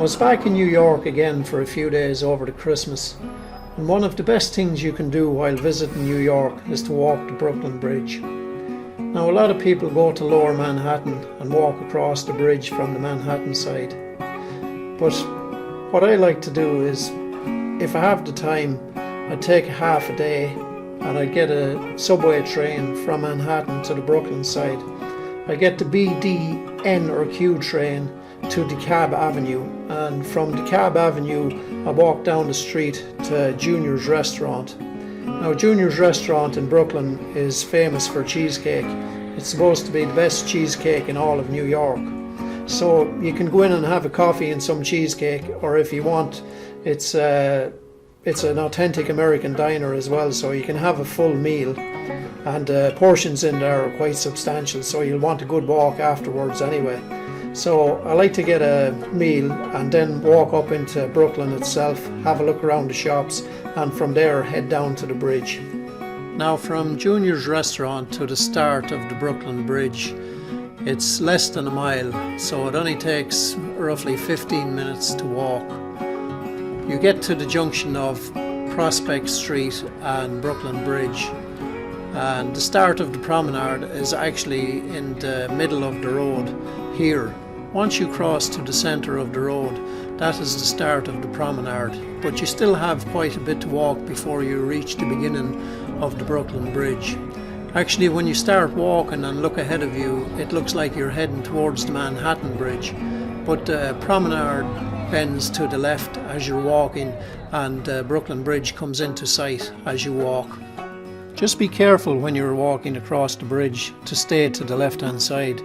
was back in New York again for a few days over the Christmas, and one of the best things you can do while visiting New York is to walk the Brooklyn Bridge. Now, a lot of people go to Lower Manhattan and walk across the bridge from the Manhattan side, but what I like to do is, if I have the time, I'd take half a day and I'd get a subway train from Manhattan to the Brooklyn side. I get the B, D, N or Q train to DeKalb Avenue, and from DeKalb Avenue I walk down the street to Junior's Restaurant. Now, Junior's Restaurant in Brooklyn is famous for cheesecake. It's supposed to be the best cheesecake in all of New York. So you can go in and have a coffee and some cheesecake, or if you want, it's an authentic American diner as well, so you can have a full meal, and portions in there are quite substantial, so you'll want a good walk afterwards anyway. So I like to get a meal and then walk up into Brooklyn itself, have a look around the shops, and from there head down to the bridge. Now, from Junior's Restaurant to the start of the Brooklyn Bridge, it's less than a mile, so it only takes roughly 15 minutes to walk. You get to the junction of Prospect Street and Brooklyn Bridge, and the start of the promenade is actually in the middle of the road here. Once you cross to the centre of the road, that is the start of the promenade, but you still have quite a bit to walk before you reach the beginning of the Brooklyn Bridge. Actually, when you start walking and look ahead of you, it looks like you're heading towards the Manhattan Bridge, but the promenade bends to the left as you're walking, and Brooklyn Bridge comes into sight as you walk. Just be careful when you're walking across the bridge to stay to the left hand side.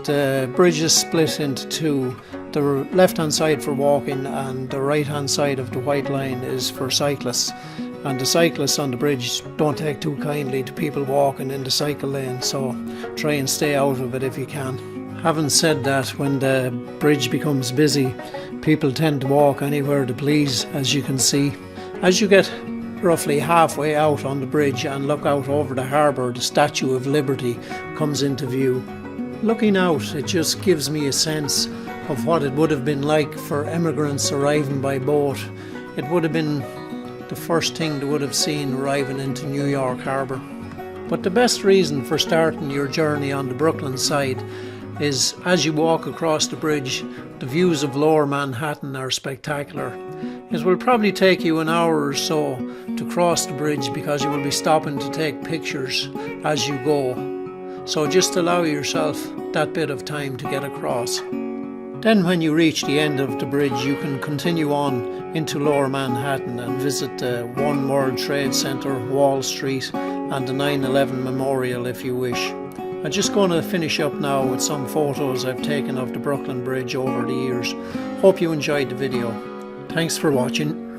The bridge is split into two. The left hand side for walking and the right hand side of the white line is for cyclists, and the cyclists on the bridge don't take too kindly to people walking in the cycle lane, so try and stay out of it if you can. Having said that, when the bridge becomes busy, people tend to walk anywhere they please, as you can see. As you get roughly halfway out on the bridge and look out over the harbour, the Statue of Liberty comes into view. Looking out, it just gives me a sense of what it would have been like for immigrants arriving by boat. It would have been the first thing they would have seen arriving into New York Harbour. But the best reason for starting your journey on the Brooklyn side is, as you walk across the bridge, the views of Lower Manhattan are spectacular. It will probably take you an hour or so to cross the bridge because you will be stopping to take pictures as you go. So just allow yourself that bit of time to get across. Then when you reach the end of the bridge, you can continue on into Lower Manhattan and visit the One World Trade Center, Wall Street and the 9/11 Memorial if you wish. I'm just going to finish up now with some photos I've taken of the Brooklyn Bridge over the years. Hope you enjoyed the video. Thanks for watching.